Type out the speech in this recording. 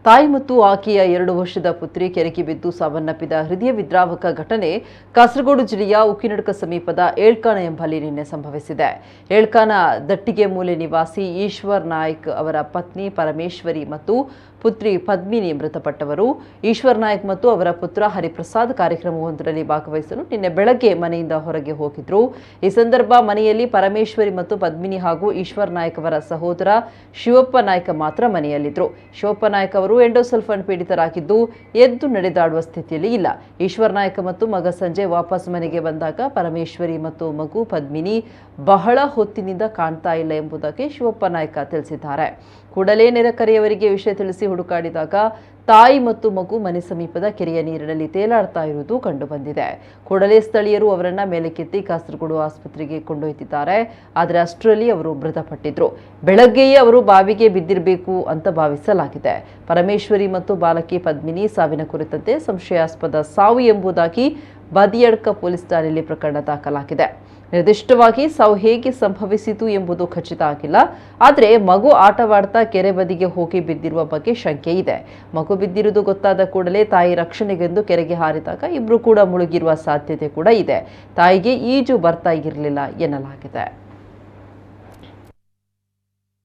ತಾಯಿ ಮತ್ತು ಆಕೆಯ 2 ವರ್ಷದ ಪುತ್ರಿ ಕೆರೆಗೆ ಬಿದ್ದು ಸಾವನ್ನಪ್ಪಿದ ಹೃದಯ ವಿದ್ರಾವಕ ಘಟನೆ ಕಾಸರಗೋಡು ಜಿಲ್ಲೆಯ ಉಕ್ಕಿನಡ್ಕ ಸಮೀಪದ ಏಳ್ಕಾನ ಎಂಬಲ್ಲಿ ನಿನ್ನೆ ಸಂಭವಿಸಿದೆ. ಏಳ್ಕಾನ ದಟ್ಟಿಗೆ ಮೂಲೆ ನಿವಾಸಿ ಈಶ್ವರ್ ನಾಯ್ಕ್ ಅವರ ಪತ್ನಿ ಪರಮೇಶ್ವರಿ ಮತ್ತು ಪುತ್ರಿ ಪದ್ಮಿನಿ ಮೃತಪಟ್ಟವರು. ಈಶ್ವರ್ ನಾಯ್ಕ್ ಮತ್ತು ಅವರ ಪುತ್ರ ಹರಿಪ್ರಸಾದ್ ಕಾರ್ಯಕ್ರಮವೊಂದರಲ್ಲಿ ಭಾಗವಹಿಸಲು ನಿನ್ನೆ ಬೆಳಗ್ಗೆ ಮನೆಯಿಂದ ಹೊರಗೆ ಹೋಗಿದ್ರು. ಈ ಸಂದರ್ಭ ಮನೆಯಲ್ಲಿ ಪರಮೇಶ್ವರಿ ಮತ್ತು ಪದ್ಮಿನಿ ಹಾಗೂ ಈಶ್ವರ್ ನಾಯ್ಕ್ ಅವರ ಸಹೋದರ ಶಿವಪ್ಪ ನಾಯ್ಕ ಮಾತ್ರ ಮನೆಯಲ್ಲಿದ್ದರು. ಶಿವಪ್ಪ ನಾಯ್ಕ ಅವರು ಎಂಡೋಸಲ್ಫಾನ್ ಪೀಡಿತರಾಗಿದ್ದು ಎದ್ದು ನಡೆದಾಡುವ ಸ್ಥಿತಿಯಲ್ಲಿ ಇಲ್ಲ. ಈಶ್ವರ್ ನಾಯ್ಕ ಮತ್ತು ಮಗ ಸಂಜೆ ವಾಪಸ್ ಮನೆಗೆ ಬಂದಾಗ ಪರಮೇಶ್ವರಿ ಮತ್ತು ಮಗು ಪದ್ಮಿನಿ ಬಹಳ ಹೊತ್ತಿನಿಂದ ಕಾಣ್ತಾ ಇಲ್ಲ ಎಂಬುದಕ್ಕೆ ಶಿವಪ್ಪ ನಾಯ್ಕ ತಿಳಿಸಿದ್ದಾರೆ. ಕೂಡಲೇ ನೆರೆಕರೆಯವರಿಗೆ ವಿಷಯ ತಿಳಿಸಿ ಹುಡುಕಾಡಿದಾಗ ತಾಯಿ ಮತ್ತು ಮಗು ಮನೆ ಸಮೀಪದ ಕೆರೆಯ ನೀರಿನಲ್ಲಿ ತೇಲಾಡ್ತಾ ಇರುವುದು ಕಂಡುಬಂದಿದೆ. ಕೂಡಲೇ ಸ್ಥಳೀಯರು ಅವರನ್ನ ಮೇಲಕ್ಕೆತ್ತಿ ಕಾಸರಗೋಡು ಆಸ್ಪತ್ರೆಗೆ ಕೊಂಡೊಯ್ದಿದ್ದಾರೆ. ಆದರೆ ಅಷ್ಟರಲ್ಲಿ ಅವರು ಮೃತಪಟ್ಟಿದ್ರು. ಬೆಳಗ್ಗೆಯೇ ಅವರು ಬಾವಿಗೆ ಬಿದ್ದಿರಬೇಕು ಅಂತ ಭಾವಿಸಲಾಗಿದೆ. ಪರಮೇಶ್ವರಿ ಮತ್ತು ಬಾಲಕಿ ಪದ್ಮಿನಿ ಸಾವಿನ ಕುರಿತಂತೆ ಸಂಶಯಾಸ್ಪದ ಸಾವು ಎಂಬುದಾಗಿ ಬದಿಯಡ್ಕ ಪೊಲೀಸ್ ಠಾಣೆಯಲ್ಲಿ ಪ್ರಕರಣ ದಾಖಲಾಗಿದೆ. ನಿರ್ದಿಷ್ಟವಾಗಿ ಸಾವು ಹೇಗೆ ಸಂಭವಿಸಿತು ಎಂಬುದು ಖಚಿತ ಆಗಿಲ್ಲ. ಆದರೆ ಮಗು ಆಟವಾಡ್ತಾ ಕೆರೆ ಬದಿಗೆ ಹೋಗಿ ಬಿದ್ದಿರುವ ಬಗ್ಗೆ ಶಂಕೆ ಇದೆ. ಮಗು ಬಿದ್ದಿರುವುದು ಗೊತ್ತಾದ ಕೂಡಲೇ ತಾಯಿ ರಕ್ಷಣೆಗೆಂದು ಕೆರೆಗೆ ಹಾರಿದಾಗ ಇಬ್ರು ಕೂಡ ಮುಳುಗಿರುವ ಸಾಧ್ಯತೆ ಕೂಡ ಇದೆ. ತಾಯಿಗೆ ಈಜು ಬರ್ತಾ ಇರಲಿಲ್ಲ ಎನ್ನಲಾಗಿದೆ.